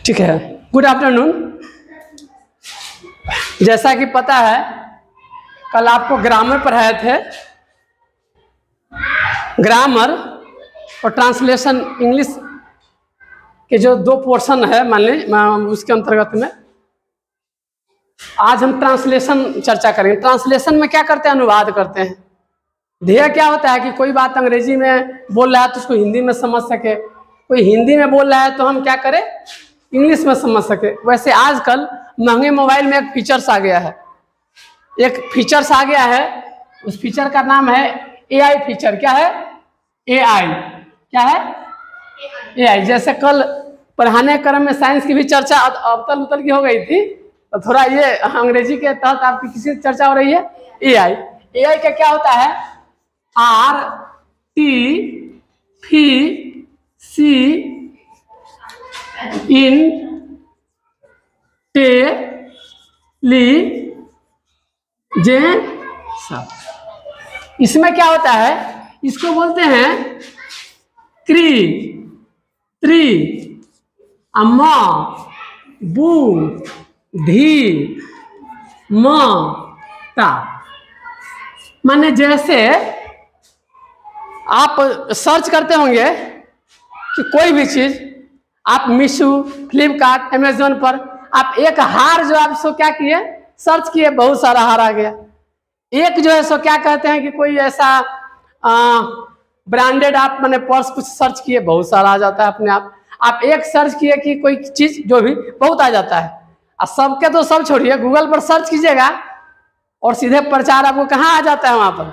ठीक है, good afternoon. जैसा कि पता है कल आपको ग्रामर पढ़ाए थे। ग्रामर और ट्रांसलेशन इंग्लिश के जो दो पोर्शन है मान लीजिए उसके अंतर्गत में आज हम ट्रांसलेशन चर्चा करेंगे। ट्रांसलेशन में क्या करते हैं? अनुवाद करते हैं। ध्येय क्या होता है कि कोई बात अंग्रेजी में बोल रहा है तो उसको हिंदी में समझ सके, कोई हिंदी में बोल रहा है तो हम क्या करें, इंग्लिश में समझ सके। वैसे आजकल महंगे मोबाइल में एक फीचर्स आ गया है, उस फीचर का नाम है एआई फीचर। क्या है? एआई। क्या है? एआई। जैसे कल पढ़ाने क्रम में साइंस की भी चर्चा अवतल उतल की हो गई थी, तो थोड़ा ये अंग्रेजी के तहत आपकी किसी चर्चा हो रही है। एआई। एआई का क्या होता है? RTFC। इसमें क्या होता है? इसको बोलते हैं क्री, त्रि, अम्मा, बू, धी, म, ता। माने जैसे आप सर्च करते होंगे कि कोई भी चीज, आप मीशो, फ्लिपकार्ट, अमेजोन पर आप एक हार जो आप सो क्या किए, सर्च किए, बहुत सारा हार आ गया। एक जो है सो क्या कहते हैं कि कोई ऐसा ब्रांडेड आप मैंने पर्स कुछ सर्च किए, बहुत सारा आ जाता है अपने आप। आप एक सर्च किए कि कोई चीज जो भी, बहुत आ जाता है। और सबके तो सब छोड़िए, गूगल पर सर्च कीजिएगा और सीधे प्रचार आपको कहाँ आ जाता है? वहां पर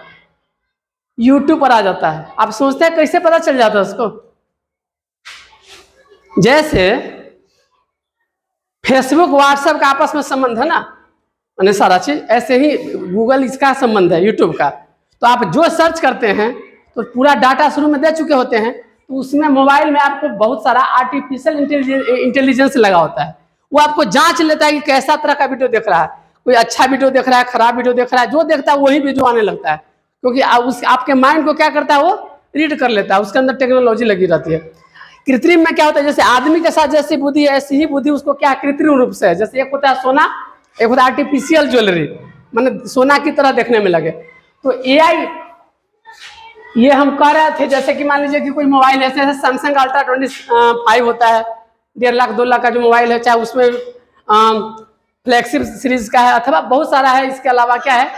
यूट्यूब पर आ जाता है। आप सोचते हैं कैसे पता चल जाता है उसको? जैसे फेसबुक व्हाट्सएप का आपस में संबंध है ना, मैंने सारा चीज, ऐसे ही गूगल इसका संबंध है यूट्यूब का। तो आप जो सर्च करते हैं तो पूरा डाटा शुरू में दे चुके होते हैं, तो उसमें मोबाइल में आपको बहुत सारा आर्टिफिशियल इंटेलिजेंस लगा होता है। वो आपको जांच लेता है कि कैसा तरह का वीडियो देख रहा है, कोई अच्छा वीडियो देख रहा है, खराब वीडियो देख रहा है। जो देखता है वही वीडियो आने लगता है, क्योंकि आपके माइंड को क्या करता है, वो रीड कर लेता है। उसके अंदर टेक्नोलॉजी लगी रहती है। कृत्रिम में क्या होता है? जैसे आदमी के साथ जैसी बुद्धि है ऐसी ही बुद्धि उसको क्या कृत्रिम रूप से है। जैसे एक होता है सोना, एक होता है आर्टिफिशियल ज्वेलरी, माने सोना की तरह देखने में लगे। तो एआई ये हम कह रहे थे, जैसे कि मान लीजिए कि कोई मोबाइल है, जैसे सैमसंग अल्ट्रा 25 होता है, 1.5 लाख 2 लाख का जो मोबाइल है, चाहे उसमें फ्लैगशिप सीरीज का है अथवा बहुत सारा है। इसके अलावा क्या है,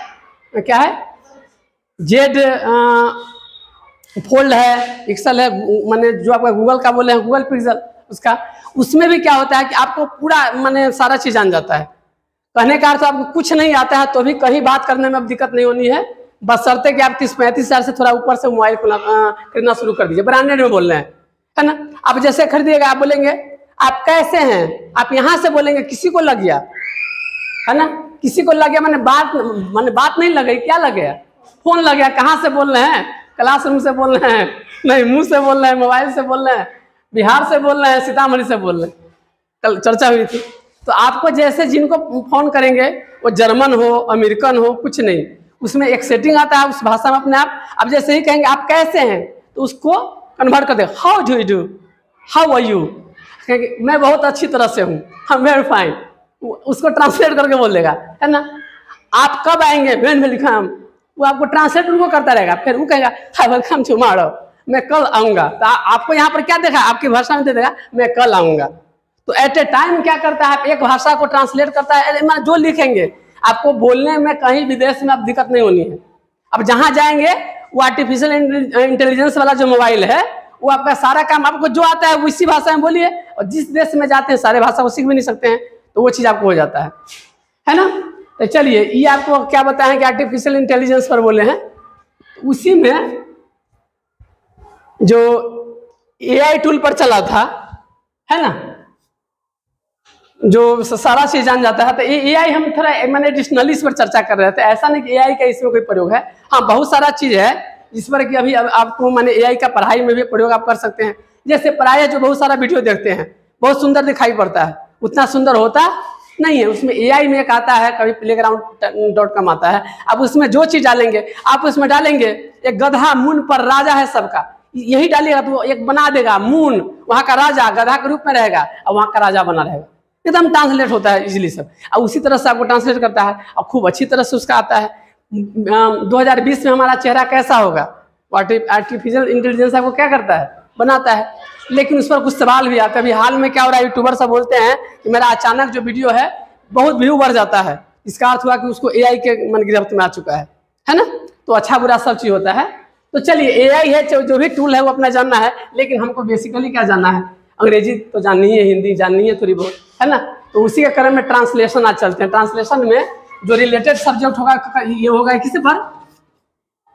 जेड फोल्ड है, पिक्सल है, माने जो आपका गूगल का बोले हैं गूगल पिक्सल, उसमें भी क्या होता है कि आपको पूरा माने सारा चीज जान जाता है। कहने का अर्थ आपको कुछ नहीं आता है तो भी कहीं बात करने में अब दिक्कत नहीं होनी है, बशर्ते कि आप 30-35 साल से थोड़ा ऊपर से मोबाइल खरीदना शुरू कर दीजिए। ब्रांडेड में बोल रहे हैं, है ना। आप जैसे खरीदिएगा, आप बोलेंगे आप कैसे हैं, आप यहाँ से बोलेंगे, किसी को लग गया, है ना, किसी को लग गया, मैंने बात नहीं लग गई, क्या लग गया? फोन लग गया। कहाँ से बोल रहे हैं? क्लासरूम से बोल रहे हैं? नहीं, मुंह से बोल रहे हैं, मोबाइल से बोल रहे हैं, बिहार से बोल रहे हैं, सीतामढ़ी से बोल रहे हैं। कल चर्चा हुई थी। तो आपको जैसे जिनको फोन करेंगे वो जर्मन हो, अमेरिकन हो, कुछ नहीं, उसमें एक सेटिंग आता है उस भाषा में अपने आप। अब जैसे ही कहेंगे आप कैसे हैं, तो उसको कन्वर्ट कर दे, how do you do, how are you, मैं बहुत अच्छी तरह से हूँ, हम वेरी फाइन, उसको ट्रांसलेट करके बोल देगा, है ना। आप कब आएंगे, व्हेन विल कम, वो आपको ट्रांसलेट उनको करता रहेगा। फिर वो कहेगा आई विल कम टुमारो, मैं कल आऊँगा। तो आपको यहाँ पर क्या देखा, आपकी भाषा में दे देगा मैं कल आऊँगा। तो एट ए टाइम क्या करता है, एक भाषा को ट्रांसलेट करता है, जो लिखेंगे आपको बोलने में कहीं विदेश में अब दिक्कत नहीं होनी है। अब जहां जाएंगे वो आर्टिफिशियल इंटेलिजेंस वाला जो मोबाइल है, वो आपका सारा काम, आपको जो आता है वो इसी भाषा में बोलिए, और जिस देश में जाते हैं सारे भाषा को सीख भी नहीं सकते हैं, तो वो चीज आपको हो जाता है ना। तो चलिए, ये आपको क्या बताएं कि आर्टिफिशियल इंटेलिजेंस पर बोले हैं। उसी में जो एआई टूल पर चला था, है ना, जो सारा चीज जान जाता है। तो एआई हम थोड़ा मैंने एडिशनली इस पर चर्चा कर रहे थे। ऐसा नहीं कि एआई का इसमें कोई प्रयोग है, हाँ बहुत सारा चीज है जिस पर कि अभी आपको मैंने एआई का पढ़ाई में भी प्रयोग आप कर सकते हैं। जैसे पढ़ाई जो बहुत सारा वीडियो देखते हैं, बहुत सुंदर दिखाई पड़ता है, उतना सुंदर होता नहीं है। उसमें एआई में एक आता है, कभी playground.com आता है। अब उसमें जो चीज डालेंगे, आप उसमें डालेंगे एक गधा मुन पर राजा है सबका, यही डालिएगा तो एक बना देगा मून, वहां का राजा गधा के रूप में रहेगा और वहां का राजा बना रहेगा। एकदम ट्रांसलेट होता है इजीली सब, और उसी तरह से आपको ट्रांसलेट करता है और खूब अच्छी तरह से उसका आता है। 2020 में हमारा चेहरा कैसा होगा, आर्टिफिशियल इंटेलिजेंस आपको क्या करता है, बनाता है। लेकिन उस पर कुछ सवाल भी आते हैं। अभी हाल में क्या हो रहा है, यूट्यूबर सब बोलते हैं कि मेरा अचानक जो वीडियो है बहुत व्यू बढ़ जाता है, इसका अर्थ हुआ कि उसको एआई के मन गिरफ्त में आ चुका है ना। तो अच्छा बुरा सब चीज होता है। तो चलिए एआई है, जो भी टूल है वो अपना जानना है, लेकिन हमको बेसिकली क्या जानना है, अंग्रेजी तो जाननी है, हिंदी जाननी है थोड़ी बहुत, है ना। तो उसी के क्रम में ट्रांसलेशन आज चलते हैं। ट्रांसलेशन में जो रिलेटेड सब्जेक्ट होगा ये होगा किसी पर,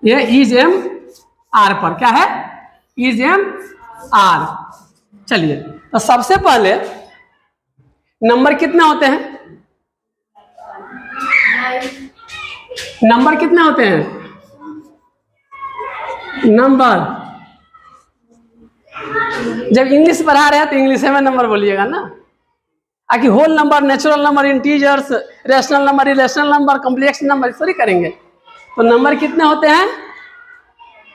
ये इज एम आर पर। क्या है, इज एम आर। चलिए तो सबसे पहले नंबर कितने होते हैं, नंबर कितने होते हैं, नंबर। जब इंग्लिश पढ़ा रहे हैं तो इंग्लिश में नंबर बोलिएगा ना, आकि whole number, natural number, integers, rational number, relational number, complex number sorry करेंगे। तो नंबर कितने होते हैं,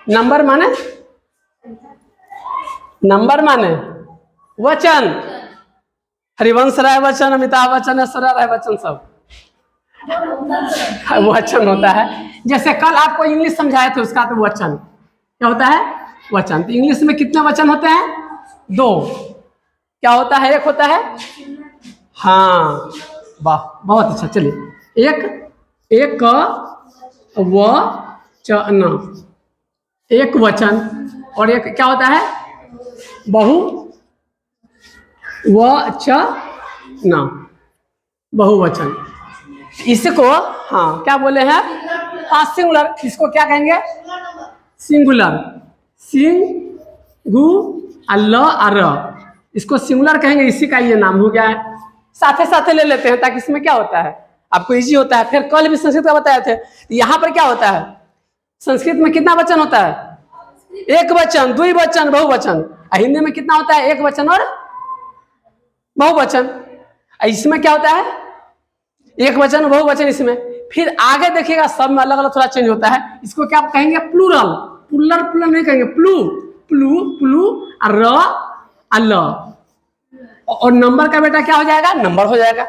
नंबर माने, नंबर माने वचन। हरिवंश राय बच्चन, अमिताभ बच्चन, ऐश्वर्या राय बच्चन सब वचन होता है। जैसे कल आपको इंग्लिश समझाए थे उसका तो वचन क्या होता है, वचन। तो इंग्लिश में कितने वचन होते हैं, 2। क्या होता है, एक होता है, हाँ वाह बहुत अच्छा। चलिए एक वचन, एक वचन, और एक क्या होता है, बहुवचन, बहुवचन। इसको हाँ क्या बोले हैं, हाँ सिंगुलर। इसको क्या कहेंगे, सिंगुलर, सिंगुलर, इसको सिंगुलर कहेंगे। इसी का ये नाम हो गया है। साथे साथे ले लेते हैं ताकि इसमें क्या होता है, आपको इजी होता है। फिर कल भी संस्कृत का बताए थे, यहाँ पर क्या होता है, संस्कृत में कितना वचन होता है, एक वचन, द्विवचन, बहुवचन। हिंदी में कितना होता है, एक वचन और बहुवचन। इसमें क्या होता है, एक वचन बहुवचन। इसमें फिर आगे देखिएगा सब में अलग अलग थोड़ा चेंज होता है। इसको क्या कहेंगे, प्लूरल। प्लूरल प्लूरल नहीं कहेंगे, प्लू प्लू प्लू र अल। और नंबर का बेटा क्या हो जाएगा, नंबर हो जाएगा,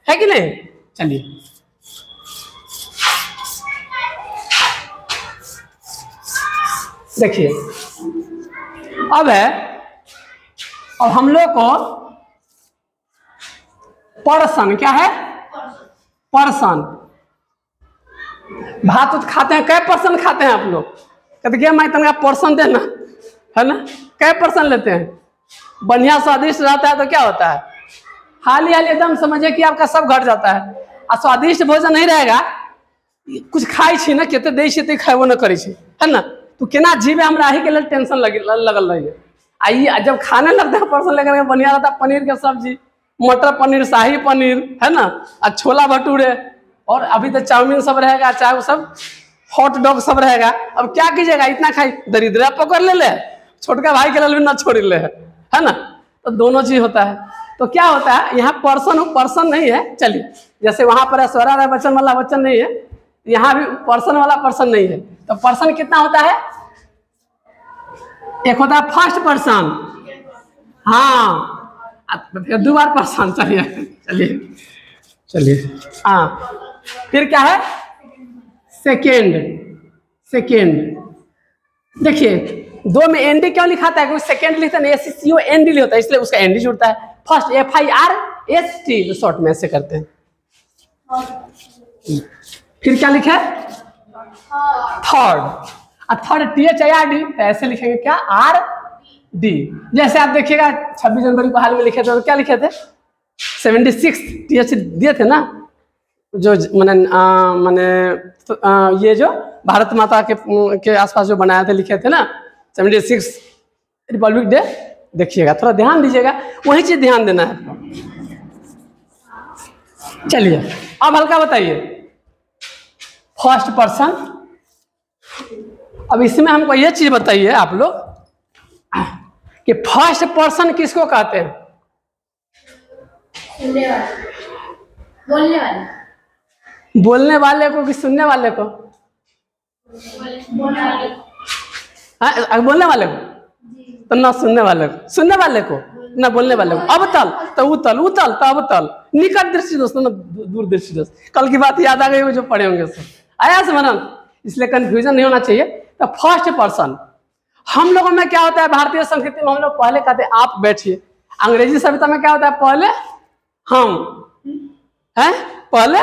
है कि नहीं। चलिए देखिए अब है, अब हम लोग को पर्सन, क्या है, पर्सन। भात उत खाते हैं, कै पर्सन खाते हैं आप लोग, कहते क्या मैं तनका पर्सन देना, है ना। कै पर्सन लेते हैं, बढ़िया स्वादिष्ट रहता है तो क्या होता है, हाली हाली एकदम समझिए कि आपका सब घट जाता है। और स्वादिष्ट भोजन नहीं रहेगा, कुछ खाई छी ना कहते दे छी खाबो न करी छी, है ना। तो केना जीवे हमरा ही के लिए टेंशन लगल रही है। आइए जब खाने लगते हैं पर्सन लेकर के, बढ़िया रहता है पनीर के सब्जी, मटर पनीर, शाही पनीर, है ना, और छोला भटूरे, और अभी तो चाउमीन सब रहेगा, चाहे वो सब हॉट डॉग सब रहेगा। अब क्या कीजिएगा, इतना खाई दरिद्र पकड़ ले, छोटका भाई के लिए भी ना छोड़ ले, है ना। तो दोनों चीज होता है। तो क्या होता है, यहाँ पर्सन नहीं है। चलिए जैसे वहां पर ऐश्वर्या राय बच्चन वाला बच्चन नहीं है, यहाँ भी पर्सन वाला पर्सन नहीं है। तो पर्सन कितना होता है, एक होता है फर्स्ट पर्सन, हाँ, फिर 2 बार पर्सन। चलिए चलिए चलिए हाँ, फिर क्या है, सेकेंड। देखिए 2 में एनडी क्यों लिखाता है, क्योंकि सेकेंड लिखता है SCO एनडी होता है, इसलिए उसका एनडी जुड़ता है। फर्स्ट FIRST शॉर्ट में ऐसे करते हैं। फिर क्या लिखा है, थर्ड, और थर्ड THIRD, तो ऐसे लिखेंगे क्या, RD। जैसे आप देखिएगा 26 जनवरी को हाल में लिखे थे, तो क्या लिखे थे, 76 TH दिए थे ना, जो मैंने ये जो भारत माता के आसपास जो बनाया थे, लिखे थे ना 76 रिपब्लिक डे। देखिएगा थोड़ा ध्यान दीजिएगा, वही चीज ध्यान देना है। चलिए अब हल्का बताइए, फर्स्ट पर्सन। अब इसमें हमको ये चीज बताइए आप लोग कि फर्स्ट पर्सन किसको कहते हैं, बोलने वाले को कि सुनने वाले को, बोलने वाले को। तो ना सुनने वाले को ना बोलने वाले को। अवतल तो उतल, उतल तो अवतल, निकट दृष्टि दोस्त ना दूर दृष्टि दोस्त। कल की बात याद आ गई, वो जो पढ़े होंगे सब आया समझ, इसलिए कंफ्यूजन नहीं होना चाहिए। तो फर्स्ट पर्सन हम लोगों में क्या होता है, भारतीय संस्कृति में हम लोग पहले कहते हैं आप बैठिए। अंग्रेजी सभ्यता में क्या होता है, पहले हम है, पहले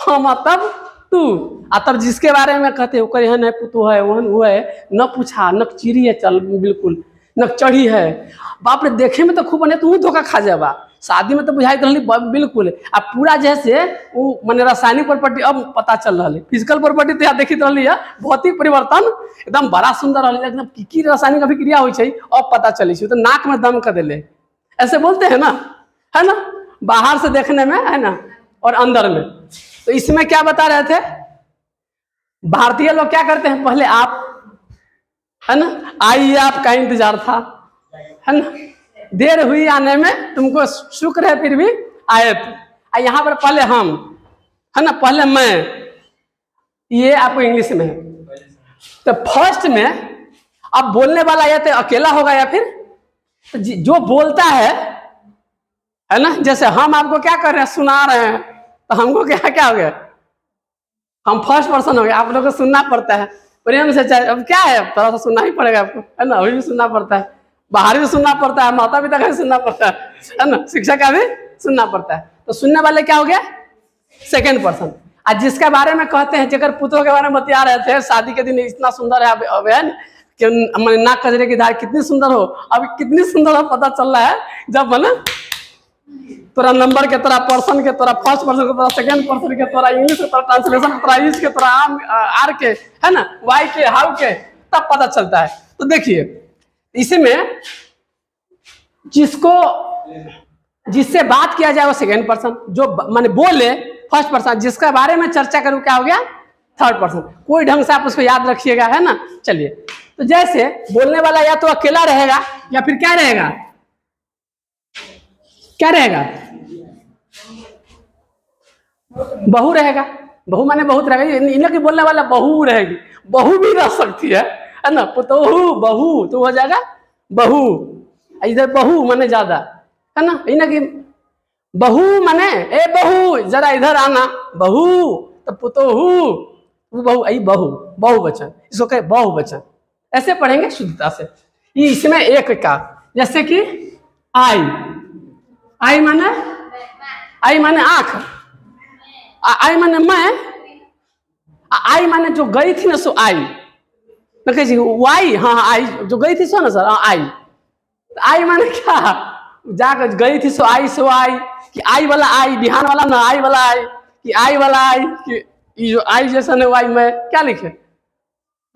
हम तब तू, तब जिसके बारे में कहते हो करे है न पुतु है वो है, न पूछा न चिड़ी है, चल बिल्कुल न चढ़ी है, बाप रे देखे में तो खूब बने, तू धोखा खा जाबा। शादी में तो बुझाई रहली बिल्कुल, अब पूरा जैसे वो मैंने रासायनिक प्रॉपर्टी अब पता चल रहा है, फिजिकल प्रॉपर्टी तो यहाँ देखित रही है, भौतिक परिवर्तन एकदम बड़ा सुंदर रही, एकदम की रासायनिक अभिक्रिया हुई है अब पता चली, तो नाक में दम कर दिले, ऐसे बोलते हैं ना, है ना, बाहर से देखने में है ना और अंदर में। तो इसमें क्या बता रहे थे, भारतीय लोग क्या करते हैं, पहले आप है ना, आइए आपका इंतजार था, है ना, देर हुई आने में, तुमको शुक्र है फिर भी आए थे। यहाँ पर पहले हम है ना, पहले मैं, ये आपको इंग्लिश में है। तो फर्स्ट में अब बोलने वाला या तो अकेला होगा या फिर जो बोलता है ना, जैसे हम आपको क्या कर रहे हैं, सुना रहे हैं, तो हमको क्या हो गया, हम फर्स्ट पर्सन हो गए, आप लोग को सुनना पड़ता है प्रेम से, चाहे अब क्या है थोड़ा सा सुनना ही पड़ेगा आपको, है ना, अभी भी सुनना पड़ता है, बाहर भी सुनना पड़ता है, माता पिता का भी सुनना पड़ता है ना, शिक्षक का भी सुनना पड़ता है। तो सुनने वाले क्या हो गया, सेकेंड पर्सन। आज जिसके बारे में कहते हैं, जगह पुत्रों के बारे में बतिया रहे थे, शादी के दिन इतना सुंदर है अब है कि नाक कजरे की धार कितनी सुंदर हो, अब कितनी सुंदर हो पता चल रहा है जब है ना तोरा नंबर के तोरा पर्सन के तोरा फर्स्ट पर्सन के तोरा सेकंड पर्सन के तोरा इंग्लिश के तोरा ट्रांसलेशन के तोरा इस के तोरा आर के है ना, वाई के हाउ के, तब पता चलता है। तो देखिए इसमें जिससे बात किया जाए वो सेकंड पर्सन, जो माने बोले फर्स्ट पर्सन, जिसके बारे में चर्चा करूं क्या हो गया थर्ड पर्सन। कोई ढंग से आप उसको याद रखिएगा, है ना। चलिए, तो जैसे बोलने वाला या तो अकेला रहेगा या फिर क्या रहेगा, क्या रहेगा, बहू रहेगा। बहू माने बहुत रहेगा, इन लोग की बोलने वाला बहू रहेगी, बहू भी रह सकती है ना, पुतोहू बहू तो हो जाएगा बहू, इधर बहू माने ज्यादा है ना, इन्हें की बहू माने ए बहू जरा इधर आना, बहू तो पुतोहू वो बहू, आई बहू, बहुवचन, इसको कहे बहुवचन, ऐसे पढ़ेंगे शुद्धता से। ये इसमें एक का, जैसे कि आई माने आंख, आई माने मैं, आई माने जो गई थी ना सो आई, वाई, हाँ आई जो गई थी सो ना सर, आई माने क्या, जाकर गई थी सो आई, कि आई वाला आई, बिहान वाला ना आई वाला आई, कि आई वाला आई, कि जो आई जैसा नहीं आई, मैं क्या लिखे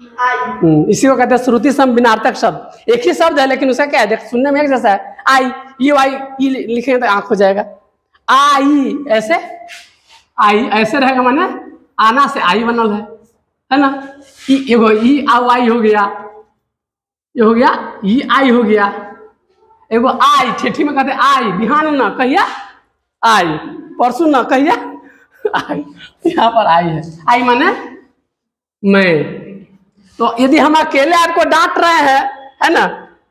इसी को कहते हैं श्रुति सम बिनार्थक शब्द। एक ही शब्द है लेकिन उसका क्या है, देख सुनने में एक जैसा है, आई ये वाई ई लिखेंगे तो आंख हो जाएगा, आई ऐसे, आई ऐसे रहेगा, माने आना से आई बनल है ना, एगो ई आई हो गया, ये हो गया ई आई हो गया, एगो आई ठेठी में कहते आई, बिहान ना कहिया आई, परसों ना कहिया आई, यहाँ पर आई है, आई माने मैं। तो यदि हम अकेले आपको डांट रहे हैं, है ना,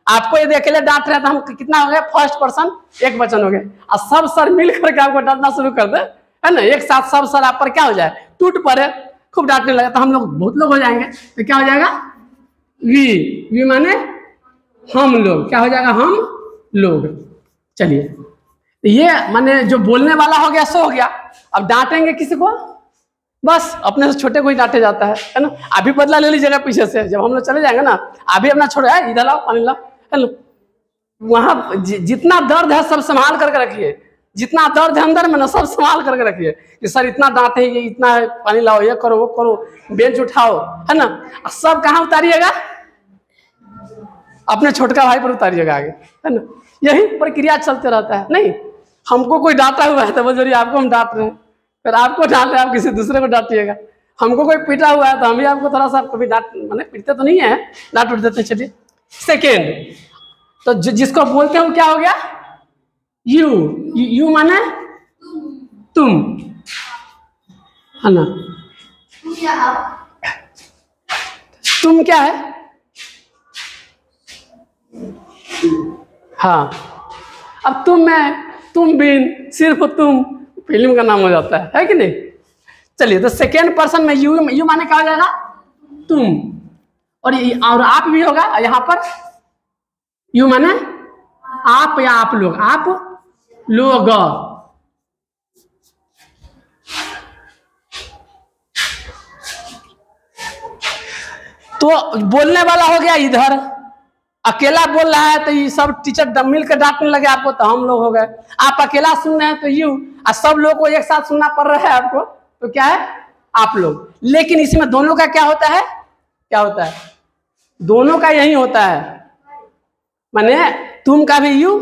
आपको यदि अकेले डांट रहे हैं तो हम कितना हो गया, फर्स्ट पर्सन एक वचन हो गया, और सब सर मिल करके आपको डांटना शुरू कर दे, है ना, एक साथ सब सर आप पर क्या हो जाए, टूट पड़े, खूब डांटने लगे, तो हम लोग बहुत लोग हो जाएंगे, तो क्या हो जाएगा, वी माने हम लोग, क्या हो जाएगा, हम लोग। चलिए, ये माने जो बोलने वाला हो गया सो हो गया। अब डांटेंगे किसी को, बस अपने से छोटे को ही डांटे जाता है ना। अभी बदला ले लीजिएगा पीछे से, जब हम लोग चले जाएंगे ना, अभी अपना छोड़ा है, इधर लाओ पानी लाओ, है ना, वहां जितना दर्द है सब संभाल करके रखिए, जितना दर्द है अंदर में ना सब संभाल करके रखिए, कि सर इतना डांटे, ये इतना पानी लाओ, ये करो वो करो, बेंच उठाओ, है ना, सब कहाँ उतारिएगा, अपने छोटका भाई पर उतारिएगा आगे, है ना। यही प्रक्रिया चलते रहता है। नहीं, हमको कोई डांटा हुआ है तो वो जरूरी आपको हम डांट रहे हैं, फिर आपको डांटे आप किसी दूसरे को डांटिएगा, हमको कोई पीटा हुआ है तो हम भी आपको थोड़ा सा कभी डांट, माने पीटते तो नहीं है, डांट उठ देते। चलिए, सेकेंड, तो जिसको बोलते हैं वो क्या हो गया, यू माने तुम, है ना, तुम क्या है, हाँ, अब तुम मैं, तुम बिन, सिर्फ तुम फिल्म का नाम हो जाता है कि नहीं। चलिए, तो सेकेंड पर्सन में यू, यू माने क्या हो जाएगा, तुम, और आप भी होगा यहाँ पर। यू माने आप या आप लोग, आप लोग। तो बोलने वाला हो गया इधर, अकेला बोल रहा है तो ये सब टीचर मिल कर डांटने लगे आपको, तो हम लोग हो गए। आप अकेला सुन रहे हैं तो यू, और सब लोग को एक साथ सुनना पड़ रहा है आपको, तो क्या है, आप लोग। लेकिन इसमें दोनों का क्या होता है, क्या होता है, दोनों का यही होता है। माने तुम का भी यू,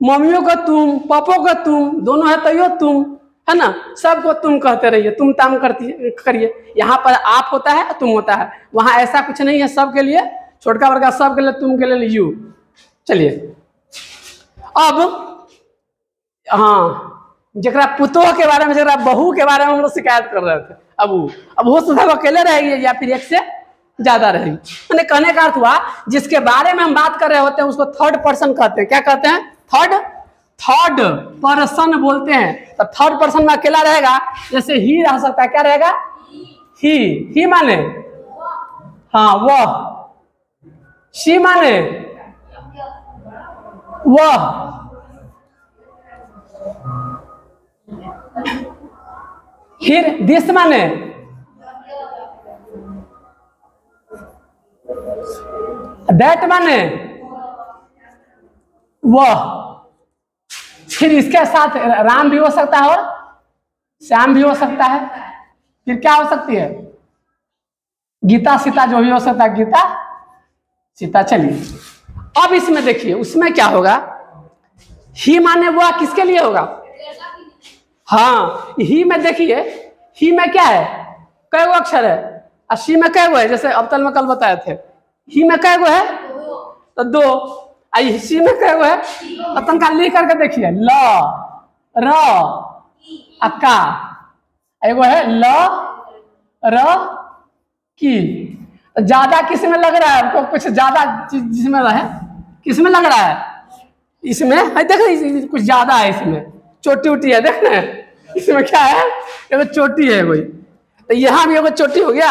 मम्मियों का तुम, पापों का तुम, दोनों है तो यो तुम, है ना। सबको तुम कहते रहिए, तुम ताम करती करिए। यहाँ पर आप होता है, तुम होता है, वहां ऐसा कुछ नहीं है। सबके लिए, छोटका बड़का सबके लिए, तुम के लिए यू। चलिए, अब हाँ, जरा पुतोह के बारे में, जरा बहू के बारे में हम लोग शिकायत कर रहे थे। अब हो सकता है अकेले रहेगी या फिर एक से ज्यादा रहेगी। मैंने कहने का अर्थ हुआ, जिसके बारे में हम बात कर रहे होते हैं उसको थर्ड पर्सन कहते हैं। क्या कहते हैं, थर्ड पर्सन बोलते हैं। तो थर्ड पर्सन में अकेला रहेगा, जैसे ही रह सकता है, क्या रहेगा, ही माने हाँ वह, शी माने वह, फिर दिस माने दैट माने वह, फिर इसके साथ राम भी हो सकता है और श्याम भी हो सकता है। फिर क्या हो सकती है, गीता सीता, जो भी हो सकता है, गीता सीता। चलिए, अब इसमें देखिए, उसमें क्या होगा, ही माने वह किसके लिए होगा, हाँ, ही में देखिए, ही में क्या है, कै गो अक्षर है, और शी में कै गो है, जैसे अबतल में कल बताए थे। ही में कै गो है, तो दो, आई सी में कै गो है, तो तनका लिख करके देखिए, ल, र, अक्का, एगो है ल, र, की। ज्यादा किस में लग रहा है आपको, कुछ ज्यादा चीज जिसमें रहे, किस में लग रहा है, इसमें है, देख रहे कुछ ज्यादा है, इसमें चोटी उटी है, देख रहे इसमें क्या है, एगो चोटी है कोई, तो यहाँ भी एगो चोटी हो गया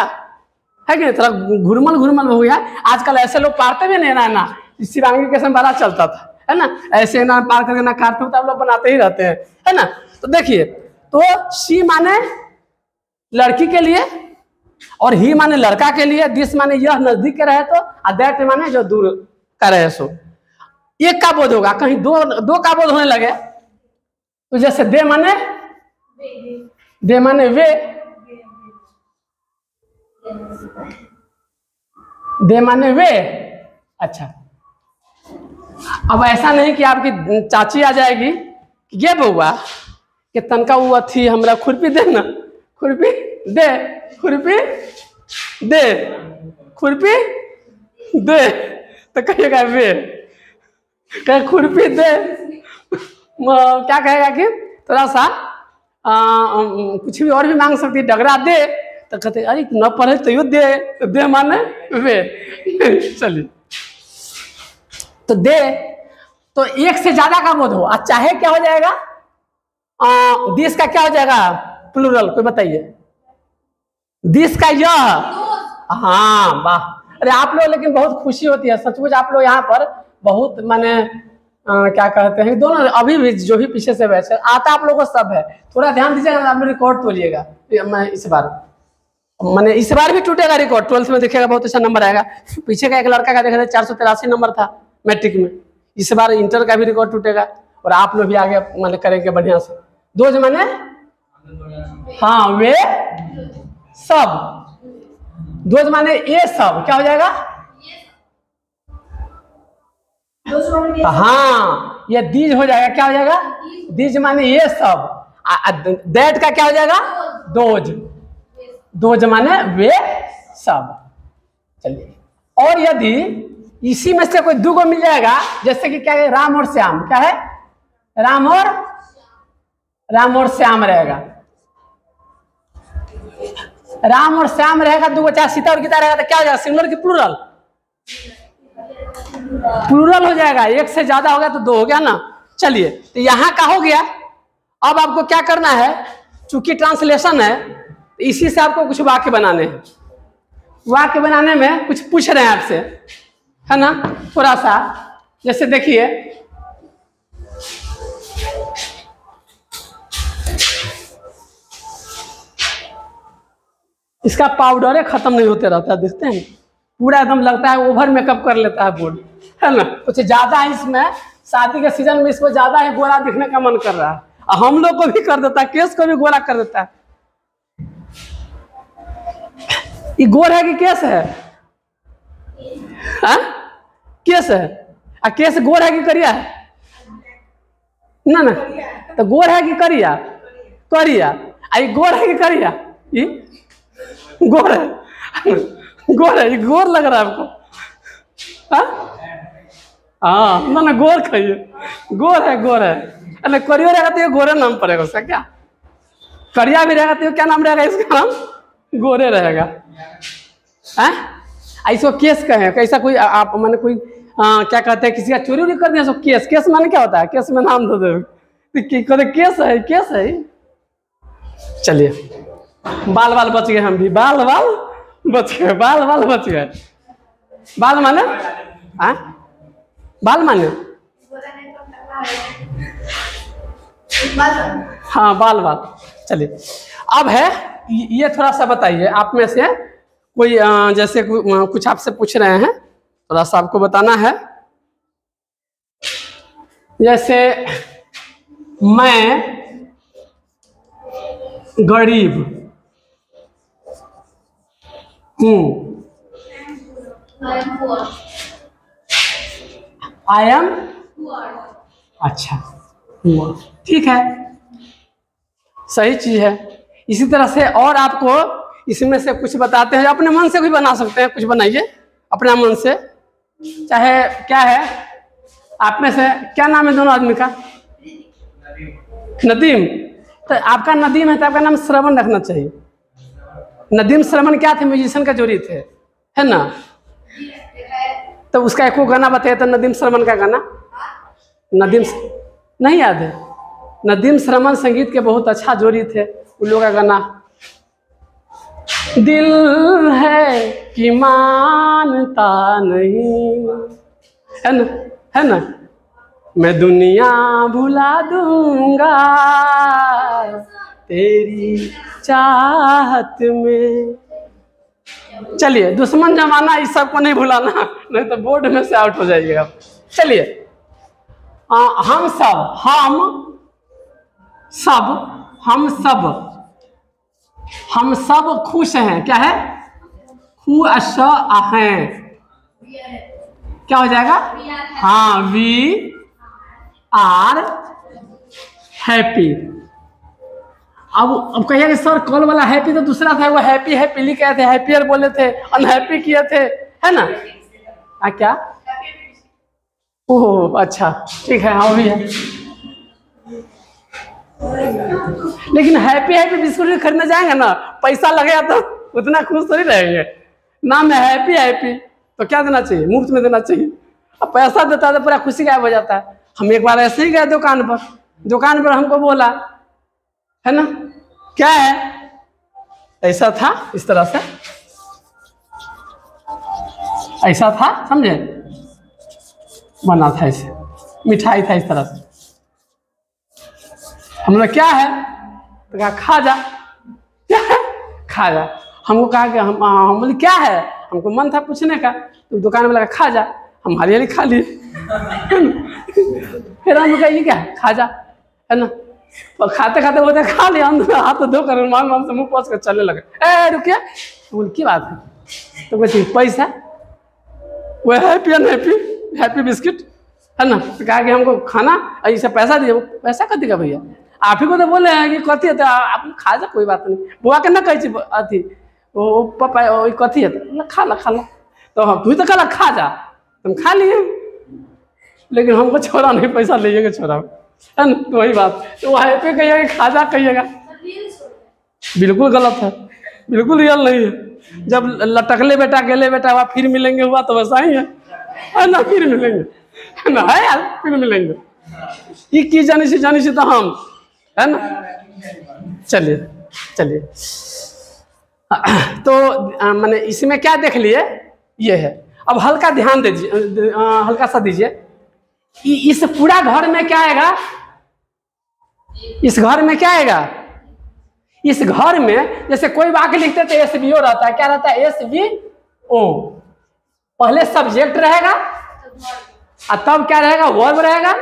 है कि नहीं, थोड़ा घुरमल हो गया। आजकल ऐसे लोग पारते भी नहीं ना, शिवांगी के समय बड़ा चलता था, है ना, ऐसे ना पार करके ना काटते हुए, आप लोग बनाते ही रहते हैं, है ना। तो देखिए, तो शी माने लड़की के लिए, और ही माने लड़का के लिए, दिस माने यह नजदीक के रहे तो, और दैट माने जो दूर का रहे सो। एक का बोध होगा, कहीं दो का बोध होने लगे, तो जैसे दे माने वे, दे माने वे। अच्छा, अब ऐसा नहीं कि आपकी चाची आ जाएगी कि ये बउआ कि तनका वो थी, हमरा खुरपी दे ना, खुरपी दे, खुरपी दे, खुरपी दे, तो कहिएगा वे, कहे खुरपी दे, क्या कहेगा कि थोड़ा सा कुछ भी और भी मांग सकती है, डगरा दे, तो कहते अरे न पढ़े तो यो दे, तो दे माने वे। चलिए, तो दे, तो एक से ज्यादा का बोध हो, और चाहे क्या हो जाएगा, दिस का क्या हो जाएगा, प्लूरल, कोई बताइए, दिस का यह, हाँ वाह, अरे आप लोग, लेकिन बहुत खुशी होती है सचमुच, आप लोग यहाँ पर बहुत माने क्या कहते हैं, दोनों अभी भी जो भी पीछे से वैसे आता आप लोगों को सब है, थोड़ा ध्यान दीजिएगा, आप रिकॉर्ड तोलिएगा। मैं इस बार भी टूटेगा रिकॉर्ड, 12th में देखिएगा बहुत अच्छा नंबर आएगा। पीछे का एक लड़का का देखा था 483 नंबर था मैट्रिक में, इस बार इंटर का भी रिकॉर्ड टूटेगा, और आप लोग भी आगे मतलब करेंगे बढ़िया से। दो माने हाँ वे सब, दो माने ये सब, क्या हो जाएगा, हाँ ये दीज हो जाएगा, क्या हो जाएगा, दीज माने ये सब, दैट का क्या हो जाएगा, दोज माने वे सब। चलिए, और यदि इसी में से कोई दो को मिल जाएगा, जैसे कि क्या है, राम और श्याम, क्या है, राम और श्याम रहेगा, राम और श्याम रहेगा, दो चाहे सीता और गीता रहेगा, तो क्या हो जाएगा, सिंगुलर की प्लूरल, प्लूरल हो जाएगा, एक से ज्यादा हो गया तो दो हो गया ना। चलिए, तो यहाँ का हो गया। अब आपको क्या करना है, चूंकि ट्रांसलेशन है, इसी से आपको कुछ वाक्य बनाने हैं। वाक्य बनाने में कुछ पूछ रहे हैं आपसे, है ना, थोड़ा सा। जैसे देखिए, इसका पाउडर खत्म नहीं होते रहता है, देखते हैं पूरा एकदम लगता है ओवर मेकअप कर लेता है बोर्ड, है ना। कुछ ज्यादा है इसमें, शादी के सीजन में इसको ज्यादा ही गोरा दिखने का मन कर रहा है, हम लोग को भी कर देता है, केस को भी गोरा कर देता है। ये गोर है कि केस है? हाँ? केस है। केस गोर है कि करिया है? ना ना, तो गोर है कि करिया? करिया। ये गोर है कि करिया? ये गोर है। गोर है, ये गोर लग रहा है आपको? हाँ ना ना, गोर खाइए, गोर है, गोर है। अरे करियो रहेगा तो ये गोरे नाम पड़ेगा उसका, क्या करिया भी रहेगा तो क्या नाम रहेगा इसका? नाम गोरे रहेगा। ऐसो केस कहे, कैसा कोई आप माने कोई क्या कहते हैं, किसी का चोरी उरी कर दिया सो केस। केस माने क्या होता है? केस में नाम दे दो, केस है, केस है। चलिए, बाल बाल बच गए, हम भी बाल बाल बच गए, बाल बाल बच गए। बाल माने बाल माने हाँ, बाल बाल। चलिए, अब है ये, थोड़ा सा बताइए आप में से कोई जैसे कुछ आपसे पूछ रहे हैं, थोड़ा सा आपको बताना है। जैसे मैं गरीब हूँ, आई एम, अच्छा, ठीक है, सही चीज है। इसी तरह से और आपको इसमें से कुछ बताते हैं, अपने मन से भी बना सकते हैं, कुछ बनाइए अपने मन से। चाहे क्या है, आप में से क्या नाम है दोनों आदमी का? नदीम। तो आपका नदीम है तो आपका नाम श्रवण रखना चाहिए। नदीम श्रवण क्या थे? म्यूजिशियन का जोड़ी थे, है ना। तो उसका एक गाना बताइए तो, नदीम श्रवण का गाना। नदीम नहीं याद है? नदीम श्रवण संगीत के बहुत अच्छा जोड़ी थे, उन लोगों का गाना। दिल है कि मानता नहीं, है ना, है ना। मैं दुनिया भुला दूंगा तेरी चाहत में। चलिए, दुश्मन जमाना इस सब को नहीं भुलाना, नहीं तो बोर्ड में से आउट हो जाइएगा। चलिए, हम सब, हम सब खुश हैं। क्या है? खुश हैं। क्या हो जाएगा? हाँ, वी आर हैप्पी। अब कहिए कि सर कॉल वाला हैप्पी तो दूसरा था, वो हैप्पी हैप्पीली कहे थे, हैप्पियर बोले थे, अनहैप्पी किए थे, है ना। क्या? ओह अच्छा, ठीक है, हाँ भी है। लेकिन हैप्पी हैप्पी बिस्कुट खरीदने जाएंगे ना, पैसा लगेगा तो उतना खुश थोड़ी रहेंगे। नाम है हैप्पी हैप्पी, तो क्या देना चाहिए? मुफ्त में देना चाहिए। अब पैसा देता है तो पूरा खुशी गायब हो जाता है। हम एक बार ऐसे ही गए दुकान पर हमको बोला, है ना, क्या है, ऐसा था, इस तरह से ऐसा था, समझे, बना था ऐसे, मिठाई था इस तरह से। हमने क्या है तो कहा खा जा। क्या है? खा जा। हमको कहा कि हम बोले क्या है, हमको मन था पूछने का, तो दुकान में लगा खा जा, हम हरियाली खा लिए। फिर हम कहा ये क्या है? खा जा, है ना। और खाते खाते बोलते खा लिया, हम हाथ धो कर मान से मुँह पोंछ कर चलने लगे। ए रुकिए, बोल की बात है? तो कहती पैसा, वो हैप्पी अनहैप्पी, हैप्पी बिस्किट, है ना। तो कहा कि हमको खाना ऐसा पैसा दीजिए। पैसा कथी का भैया, आप ही को तो बोले हैं कि कथी है, तो आप खा जा, कोई बात नहीं। बुआ के ना कही अथी वो पापा कथी है, तो खा ला खा ला। तो हम तू तो कल खा जा, तुम खा लिए, लेकिन हमको छोड़ा नहीं, पैसा लीजिएगा छोड़ा, है ना। तो वही बात, तो वहाँ पे कहिएगा खा जा, कहिएगा बिल्कुल गलत है, बिल्कुल रियल नहीं है। जब लटकले बेटा गेले बेटा वहाँ फिर मिलेंगे हुआ तो वैसा ही है, है ना, फिर मिलेंगे, है ना, है यार, फिर मिलेंगे। ये की जानी से तो हम, है ना। चलिए चलिए, तो मैंने इसमें क्या देख लिए, ये है। अब हल्का ध्यान दीजिए, हल्का सा दीजिए, इस पूरा घर में क्या आएगा, इस घर में क्या आएगा, इस घर में जैसे कोई वाक्य लिखते थे SVO रहता है, क्या रहता है, SVO। पहले सब्जेक्ट रहेगा और तब क्या रहेगा, वर्ब रहेगा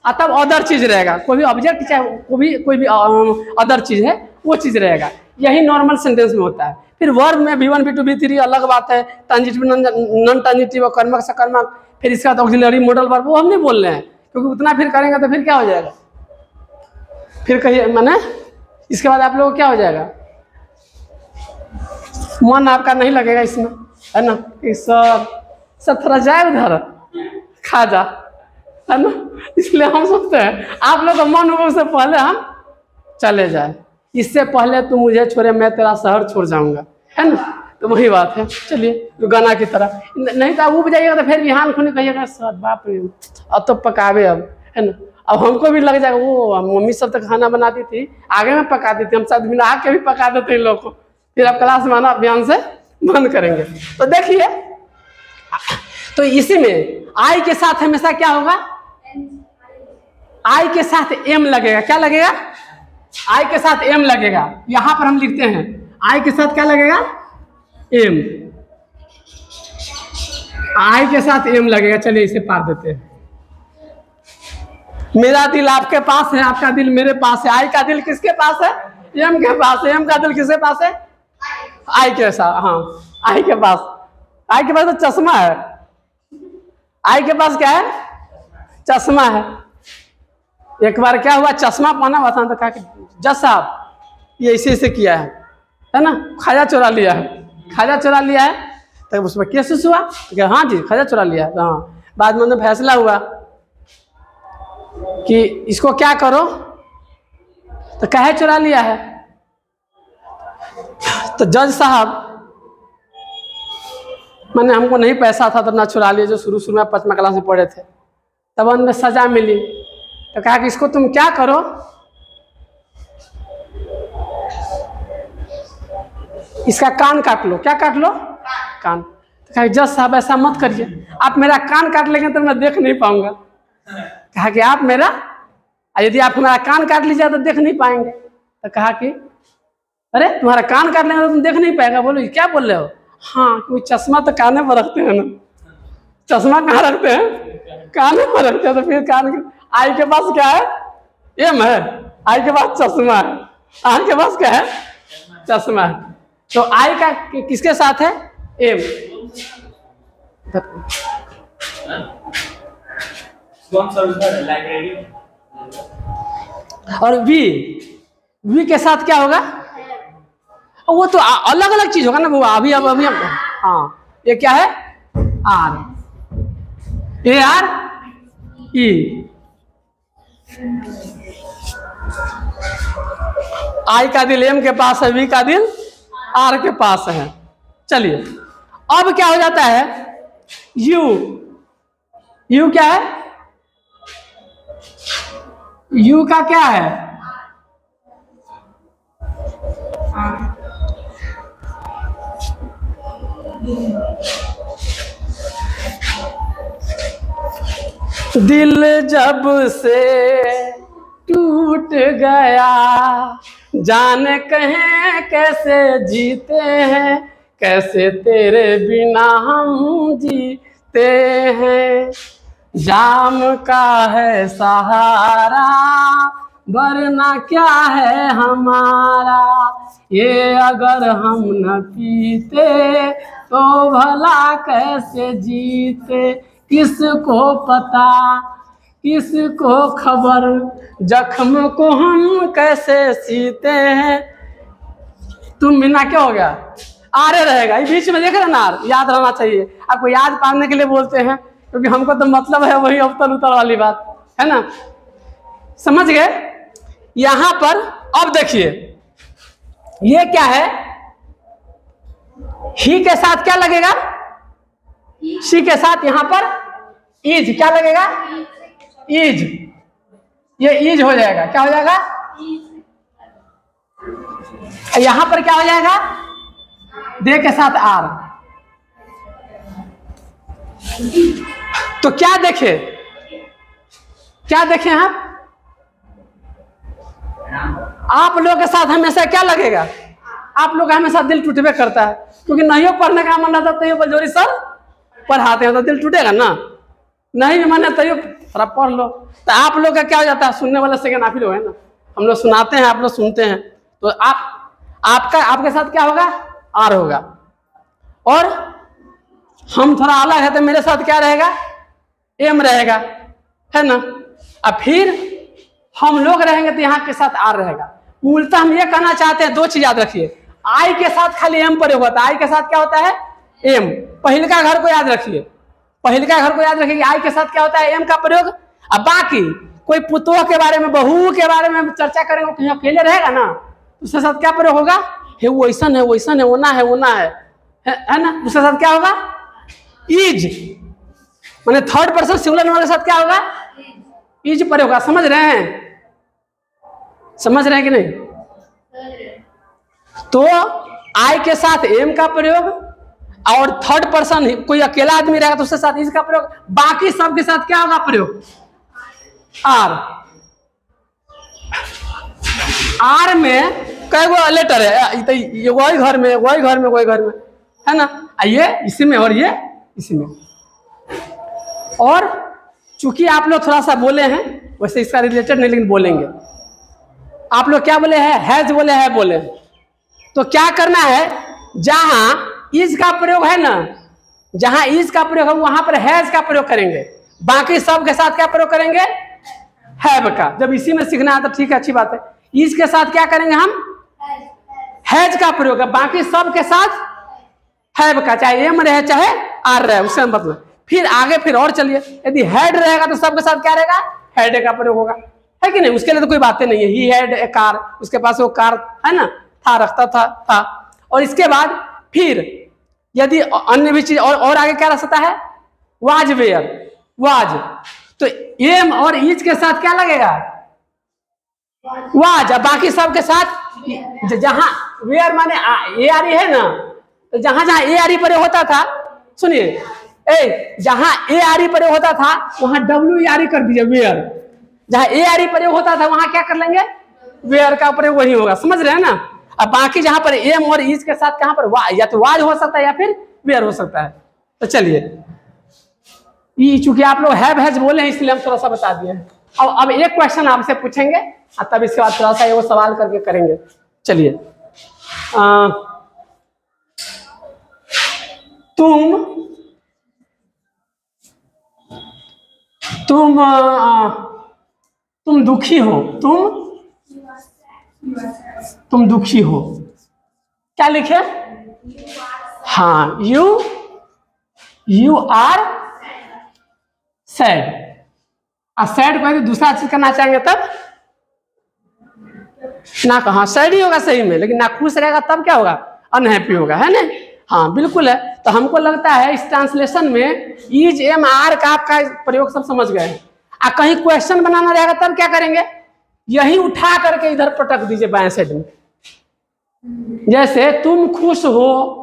और तब अदर चीज रहेगा। कोई भी ऑब्जेक्ट चाहे कोई भी अदर चीज है वो चीज रहेगा। यही नॉर्मल सेंटेंस में होता है। फिर वर्ब में V1 V2 V3 अलग बात है, ट्रांजिटिव नॉन ट्रांजिटिव, कर्मक सकर्मक, फिर इसका बाद ऑक्सिलरी मॉडल वर्ब, वो हम नहीं बोल रहे हैं, क्योंकि उतना फिर करेंगे तो फिर क्या हो जाएगा, फिर कहिए मैंने, इसके बाद आप लोगों को क्या हो जाएगा, मन आपका नहीं लगेगा इसमें, है ना, कि सर थोड़ा जाए उधर खा जा, है ना। इसलिए हम सोचते हैं आप लोग का मन हो उससे पहले हम चले जाए, इससे पहले तू मुझे छोड़े मैं तेरा शहर छोड़ जाऊंगा, है ना। तो वही बात है। चलिए तो गाना की तरह, नहीं तो उब जाइएगा तो फिर बिहान खुने कहिएगा सर बाप रे अब तो पकावे, अब है ना, अब हमको भी लग जाएगा, वो मम्मी सब तक खाना बनाती थी, आगे में पकाती थी, हम सब मिला के भी पका देते हैं लोग को, फिर आप क्लास में आना अभियान से बंद करेंगे। तो देखिए, तो इसी में आई के साथ हमेशा क्या होगा, आई के साथ एम लगेगा। क्या लगेगा, आई के साथ एम लगेगा। यहां पर हम लिखते हैं आई के साथ क्या लगेगा, एम, आई के साथ एम लगेगा। चलिए इसे पार देते हैं। मेरा दिल आपके पास है, आपका दिल मेरे पास है। आई का दिल किसके पास है, एम के पास है। एम का दिल किसके पास है, आई के साथ, हाँ आई के पास। आई के पास तो चश्मा है, आई के पास क्या है, चश्मा है। एक बार क्या हुआ, चश्मा पहना हुआ था तो कहा कि जज साहब ये ऐसे किया है ना, खाजा चुरा लिया है, खाजा चुरा लिया है। तब उस पर केस हुआ कि हाँ जी खाजा चुरा लिया है। हाँ, बाद में फैसला हुआ कि इसको क्या करो, तो कहे चुरा लिया है। तो जज साहब मैंने, हमको नहीं पैसा था तो ना चुरा लिया, जो शुरू में 5वीं क्लास में पढ़े थे, तब उन्हें सजा मिली। तो कहा कि इसको तुम क्या करो, इसका कान काट लो। क्या काट लो, कान। तो कहा जज साहब ऐसा मत करिए, आप मेरा कान काट लेंगे तो मैं देख नहीं पाऊंगा। कहा कि आप मेरा, यदि आप हमारा कान काट लीजिए तो देख नहीं पाएंगे। तो कहा कि अरे तुम्हारा कान काट लेंगे तो तुम देख नहीं पाएगा। बोलो क्या बोल रहे हो, हाँ कोई चश्मा तो काने पर रखते हैं ना, चश्मा कहाँ रखते हैं, काने पर रखते हैं। तो फिर कान, आई के पास क्या है, एम है, आई के पास चश्मा है, आई के पास क्या है, चश्मा है। तो आई का किसके साथ है, एम। और वी के साथ क्या होगा, वो तो अलग अलग चीज होगा ना वो, अभी हाँ ये क्या है, आर, AR E। आई का दिल एम के पास है, वी का दिल आर के पास है। चलिए अब क्या हो जाता है, यू क्या है, यू का क्या है, दिल जब से टूट गया, जाने कहें कैसे जीते हैं, कैसे तेरे बिना हम जीते हैं। जाम का है सहारा वरना क्या है हमारा, ये अगर हम न पीते तो भला कैसे जीते। किसको पता किसको खबर, जख्म को हम कैसे सीते हैं। तुम बिना क्या हो गया, आरे रहेगा, ये बीच में देख रहे ना, याद रहना चाहिए। आपको याद पाने के लिए बोलते हैं, क्योंकि हमको तो मतलब है वही अवतल उतर वाली बात, है ना, समझ गए। यहां पर अब देखिए ये क्या है, ही के साथ क्या लगेगा, सी के साथ यहां पर इज क्या लगेगा? इज, ये इज हो जाएगा। क्या हो जाएगा? यहां पर क्या हो जाएगा? दे के साथ आर। तो क्या देखे, क्या देखे आप लोग के साथ हमेशा क्या लगेगा? आप लोग का हमेशा दिल टूटबे करता है, क्योंकि नहीं पढ़ने का मन रहता तो बलजोरी सर पढ़ाते हैं तो दिल टूटेगा ना। नहीं भी माने तो थोड़ा पढ़ लो। तो आप लोग का क्या हो जाता है? सुनने वाला सेकंड आप ही लोग है ना। हम लोग सुनाते हैं, आप लोग सुनते हैं, तो आपके साथ क्या होगा? आर होगा। और हम थोड़ा अलग है तो मेरे साथ क्या रहेगा? एम रहेगा, है ना। अब फिर हम लोग रहेंगे तो यहाँ के साथ आर रहेगा। मूलतः हम ये कहना चाहते हैं, दो चीज याद रखिए। आई के साथ खाली एम प्रयोग होता है। आई के साथ क्या होता है? एम। पहले का घर को याद रखिए, पहले का घर को याद रखिए। आई के साथ क्या होता है? एम का प्रयोग। अब बाकी कोई पुतों के बारे में, बहू के बारे में चर्चा करेंगे, कहीं अकेले रहेगा ना, उसके साथ क्या प्रयोग होगा? हे वो ऐसा है, वो ऐसा है, वो ना है, वो ना है ना। उसके साथ क्या होगा? इज, माने थर्ड पर्सन सिंगुलर वाले साथ क्या होगा? इज प्रयोग होगा। समझ रहे हैं? समझ रहे हैं कि नहीं? तो आई के साथ एम का प्रयोग, और थर्ड पर्सन कोई अकेला आदमी रहेगा तो उसके साथ इज का प्रयोग। बाकी सब के साथ क्या होगा प्रयोग? आर। आर में कई गो लेटर है, ये वही घर में, वही घर में, वही घर में, है ना। ये इसी में और ये इसी में। और चूंकि आप लोग थोड़ा सा बोले हैं, वैसे इसका रिलेटेड नहीं लेकिन बोलेंगे। आप लोग क्या बोले हैं? हैज बोले हैं, बोले। तो क्या करना है? जहां इज का प्रयोग है ना, जहां इज का प्रयोग है वहां पर हैज का प्रयोग करेंगे। बाकी सब के साथ क्या प्रयोग करेंगे? हैव का। जब इसी में सीखना है तो ठीक है, अच्छी बात है। इज के साथ क्या करेंगे हम? हैज का प्रयोग है। बाकी सब के साथ हैव का, चाहे एम रहे चाहे आर रहे, उससे मतलब। फिर आगे फिर और चलिए, यदि हेड रहेगा तो सबके साथ क्या रहेगा? हेड का प्रयोग होगा, है कि नहीं। उसके लिए तो कोई बातें नहीं है। ही हैड ए कार, उसके पास वो कार है ना, था, रखता था। और इसके बाद फिर यदि अन्य भी चीज और आगे क्या रह सकता है? Was, where, was. तो एम और इज के साथ क्या लगेगा? वाज। बाकी सब के साथ जहां वेयर माने ए आर ई है ना, तो जहां जहां ए आर ई प्रयोग होता था, सुनिए, जहां ए आर ई प्रयोग होता था वहां डब्ल्यू आर ई कर दीजिए, वेयर। जहां ए आर ई प्रयोग होता था वहां क्या कर लेंगे? वेयर का प्रयोग वही होगा। समझ रहे हैं ना। अब बाकी जहां पर एम और इज के साथ कहां पर या तो वाज हो सकता है या फिर वेयर हो सकता है। तो चलिए, चूंकि आप लोग हैव हैज बोले हैं इसलिए हम थोड़ा सा बता दिए। अब एक क्वेश्चन आपसे पूछेंगे और तब इसके बाद थोड़ा सा वो सवाल करके करेंगे। चलिए, तुम दुखी हो, तुम दुखी हो, क्या लिखे? हाँ, यू आर सैड। सैड को दूसरा चीज करना चाहेंगे तब ना, कहा सैड ही होगा सही में, लेकिन ना खुश रहेगा तब क्या होगा? अनहैप्पी होगा, है ना। हाँ बिल्कुल है। तो हमको लगता है इस ट्रांसलेशन में इज एम आर का आपका प्रयोग सब समझ गए। कहीं क्वेश्चन बनाना रहेगा तब क्या करेंगे? यही उठा करके इधर पटक दीजिए बाएं साइड में। जैसे तुम खुश हो,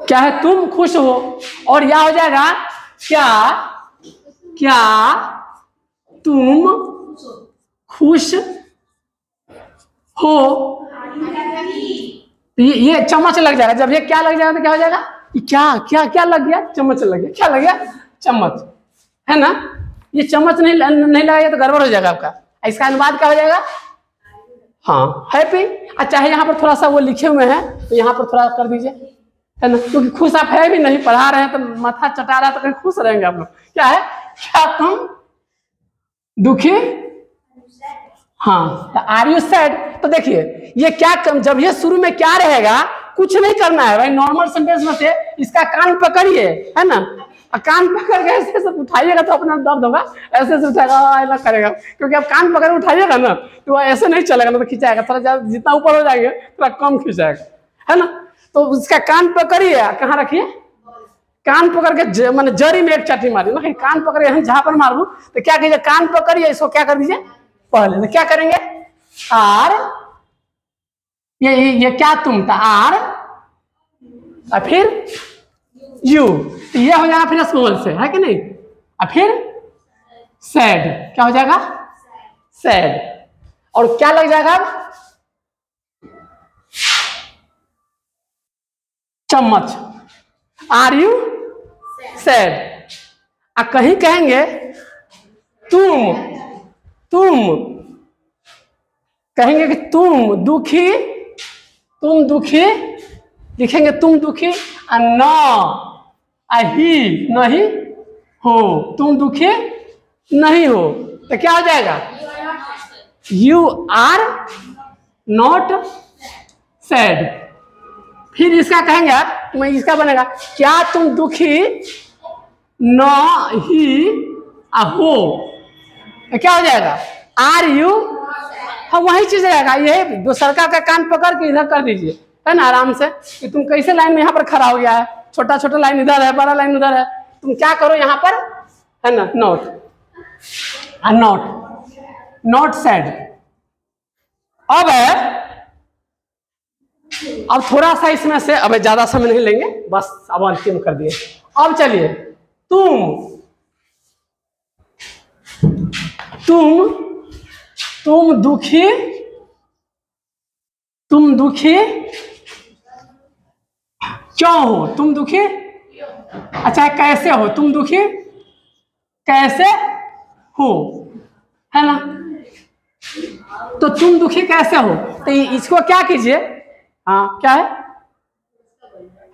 क्या है? तुम खुश हो, और यह हो जाएगा क्या तुम खुश हो। ये चम्मच लग जाएगा। जब ये क्या लग जाएगा तो क्या हो जाएगा? क्या लग गया? चम्मच लग गया। क्या लग गया? चम्मच, है ना। ये चम्मच नहीं लगाएगा तो गड़बड़ हो जाएगा आपका। इसका अनुवाद क्या हो जाएगा? हाँ, हैप्पी। चाहे यहाँ पर थोड़ा सा वो लिखे हुए हैं तो यहाँ पर थोड़ा कर दीजिए, है ना। क्योंकि खुश आप है भी नहीं, पढ़ा रहे हैं तो माथा चटा रहा है तो कहीं खुश रहेंगे आप लोग। क्या है? क्या तुम दुखी? हाँ, तो आर यू सैड। तो देखिए ये क्या, जब ये शुरू में क्या रहेगा, कुछ नहीं करना है भाई। नॉर्मल सेंटेंस में से इसका कान पकड़िए, है ना, कान पकड़ के ऐसे से उठाइएगा तो अपना दर्द होगा, ऐसे से उठाएगा ऐसा करेगा। क्योंकि आप कान पकड़ उठाइएगा ना तो ऐसे नहीं चलेगा ना, तो खिंचाएगा थोड़ा, जितना ऊपर हो जाएंगे थोड़ा कम खिंचाएगा, है ना। तो उसका कान पकड़िए, कहाँ रखिए? कान पकड़ के माने जरी में एक चाटी मारी ना, कान पकड़ के झापड़ मारू तो क्या कीजिए, कान पकड़िए, इसको क्या कर दीजिए पहले, तो क्या करेंगे आर, ये क्या तुम था आर, और फिर यू, तो ये हो जाएगा फिर स्मॉल से, है कि नहीं, और फिर सैड, क्या हो जाएगा सैड, और क्या लग जाएगा चम्मच, आर यू सैड। आ कहीं कहेंगे तुम कहेंगे कि तुम दुखी, लिखेंगे तुम दुखी, न ही नहीं हो, तुम दुखी नहीं हो, तो क्या हो जाएगा यू आर नॉट सैड। फिर इसका कहेंगे, मैं इसका बनेगा क्या तुम दुखी न ही हो, तो क्या हो जाएगा आर यू, हाँ वही चीज रहेगा, ये दूसरा का कान पकड़ के इधर कर दीजिए, है ना आराम से, कि तुम कैसे लाइन में यहाँ पर खड़ा हो गया है, छोटा छोटा लाइन इधर है, बड़ा लाइन उधर है, तुम क्या करो यहाँ पर, है ना नॉट, नॉट सैड। अब थोड़ा सा इसमें से, अब ज्यादा समय नहीं लेंगे, बस अब अंतिम कर दिए। अब चलिए तुम दुखी क्यों हो, तुम दुखी, अच्छा कैसे हो, तुम दुखी कैसे हो, है ना, तो तुम दुखी कैसे हो, तो इसको क्या कीजिए, हाँ क्या है,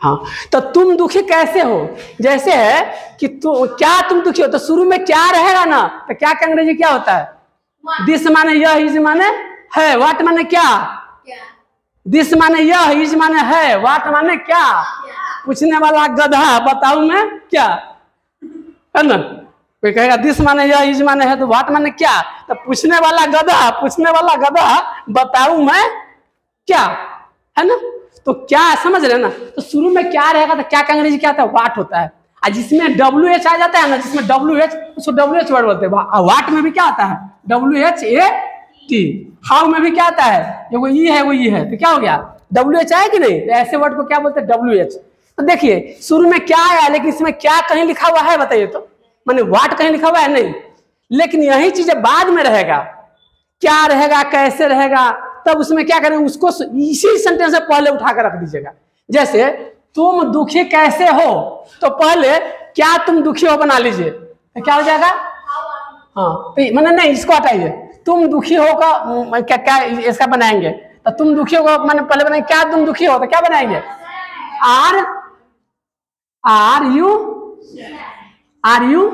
हाँ तो तुम दुखी कैसे हो, जैसे है कि क्या तुम दुखी हो, तो शुरू में क्या रहेगा ना, तो क्या का अंग्रेजी क्या होता है, दिस माने यह, इज माने है, व्हाट माने क्या, दिस माने यह, इज माने है, व्हाट माने क्या, पूछने वाला गधा, बताऊं मैं क्या, है ना, कोई कहेगा दिस माने यह, इज माने है, तो व्हाट माने क्या, तो पूछने वाला गधा बताऊं मैं क्या, है ना, तो क्या समझ रहे ना, तो शुरू में क्या रहेगा, तो क्या का अंग्रेजी क्या होता है, व्हाट होता है, और जिसमें WH आ जाता है ना, जिसमें WH उसको WH वर्ड बोलते हैं, व्हाट में भी क्या आता है WHAT, हाउ में भी क्या आता है, ये वो ई है वो ई है, तो क्या हो गया WH आया कि नहीं, तो ऐसे वर्ड को क्या बोलते हैं WH। तो देखिए शुरू में क्या आया, लेकिन इसमें क्या कहीं लिखा हुआ है बताइए, तो माने व्हाट कहीं लिखा हुआ है नहीं, लेकिन यही चीजें बाद में रहेगा, क्या रहेगा कैसे रहेगा, तब उसमें क्या करें, उसको इसी सेंटेंस से पहले उठा कर रख दीजिएगा। जैसे तुम दुखी कैसे हो, तो पहले क्या तुम दुखी हो बना लीजिए, तो क्या हो जाएगा, हाँ तो मैंने नहीं, इसको हटाइए, तुम दुखी हो का क्या इसका बनाएंगे, तो तुम दुखी हो मैंने पहले बनाएंगे क्या तुम दुखी हो, तो क्या बनाएंगे आर यू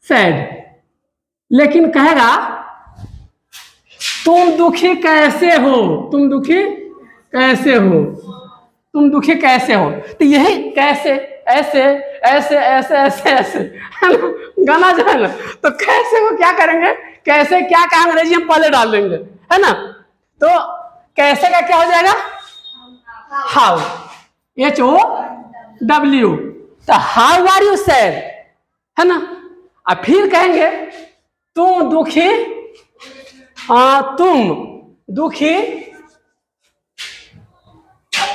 सैड। लेकिन कहेगा तुम दुखी कैसे हो, तुम दुखी कैसे हो, तो यही कैसे ऐसे ऐसे ऐसे ऐसे ऐसे है ना, गाना जो है ना, तो कैसे को क्या करेंगे, कैसे क्या का अंग्रेजी हम पहले डाल देंगे, है ना, तो कैसे का क्या हो जाएगा हाउ, HOW, तो हाउ आर यू सैड, है ना, और फिर कहेंगे तुम दुखी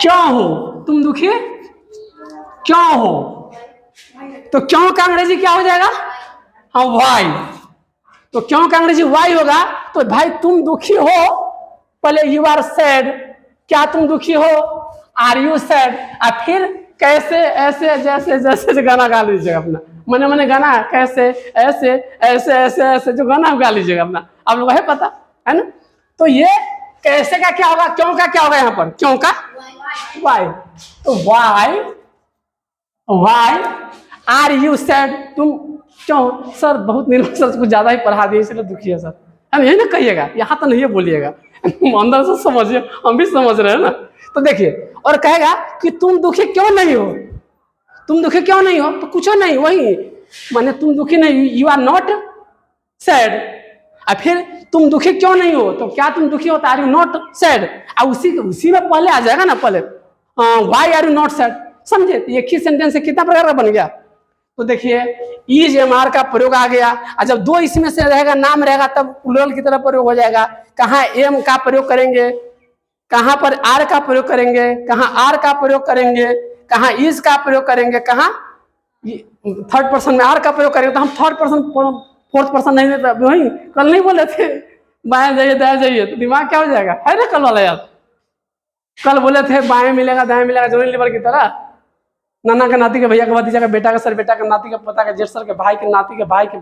क्यों हो, तुम दुखी क्यों हो, तो क्यों का अंग्रेजी क्या हो जाएगा, हाँ वाई, तो क्यों का अंग्रेजी वाई होगा, तो भाई तुम दुखी हो, पहले यू आर सैड, क्या तुम दुखी हो, आर यू सैड, और फिर कैसे ऐसे जैसे जैसे गाना गा लीजिएगा अपना, मने गाना कैसे ऐसे ऐसे ऐसे ऐसे जो गाना गा लीजिएगा अपना, आप लोग है पता है ना, तो ये कैसे का क्या होगा, क्यों का क्या होगा, यहाँ पर क्यों का वाई, तो वाई आर यू सैड, तुम क्यों, सर बहुत निर्भर सर कुछ ज्यादा ही पढ़ा दिए इसलिए दुखी है सर, हम यही ना कहिएगा, यहाँ तो नहीं बोलिएगा, अंदर से समझिए, हम भी समझ रहे हैं ना, तो देखिए और कहेगा कि तुम दुखी क्यों नहीं हो, तो कुछ नहीं, वही माने तुम दुखी नहीं, यू आर नॉट सैड, और फिर तुम दुखी क्यों नहीं हो, तो क्या तुम दुखी हो, आर यू नॉट सैड, और उसी में पहले आ जाएगा ना, पहले why are you not sad, समझे? तो एक ही सेंटेंस से कितना प्रकार का बन गया। तो देखिए इज एम का प्रयोग आ गया, और जब दो इसमें से रहेगा नाम रहेगा तब प्लूरल की तरह प्रयोग हो जाएगा। कहाँ एम का प्रयोग करेंगे, कहाँ पर आर का प्रयोग करेंगे, कहाँ आर का प्रयोग करेंगे, कहाँ इज का प्रयोग करेंगे, कहाँ थर्ड पर्सन में आर का प्रयोग करेंगे। तो हम थर्ड पर्सन फोर्थ पर्सन नहीं देता, वही कल नहीं बोले थे बाएं जाइए दाएं जाइए, तो दिमाग क्या हो जाएगा, है ना कल वाला यार। कल बोले थे बाएं मिलेगा दाएं मिलेगा, जोनी लीवर की तरह। नाना का नाती के भैया का भतीजा का बेटा का सर बेटा का नाती का पता का जेठ सर के भाई के नाती के भाई के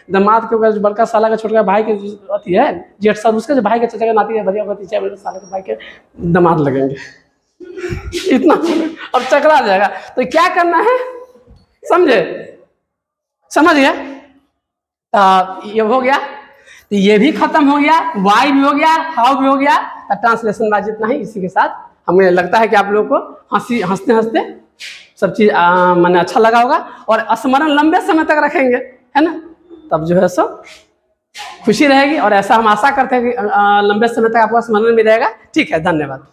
दामाद के बड़का साला का छोटा भाई के अति है जेठ सर, उसके जो भाई के चचा का नाती का भैया भतीजा साला के भाई के दामाद लगेंगे। इतना अब चकरा जाएगा। तो क्या करना है, समझे, समझ गया। ये हो गया, तो ये भी खत्म हो गया, वाई भी हो गया, हाउ भी हो गया। ट्रांसलेशन बात जितना ही, इसी के साथ हमें लगता है कि आप लोगों को हंसते हंसते सब चीज मैंने अच्छा लगा होगा, और स्मरण लंबे समय तक रखेंगे, है ना, तब जो है सो खुशी रहेगी। और ऐसा हम आशा करते हैं कि लंबे समय तक आपको स्मरण में रहेगा। ठीक है, धन्यवाद।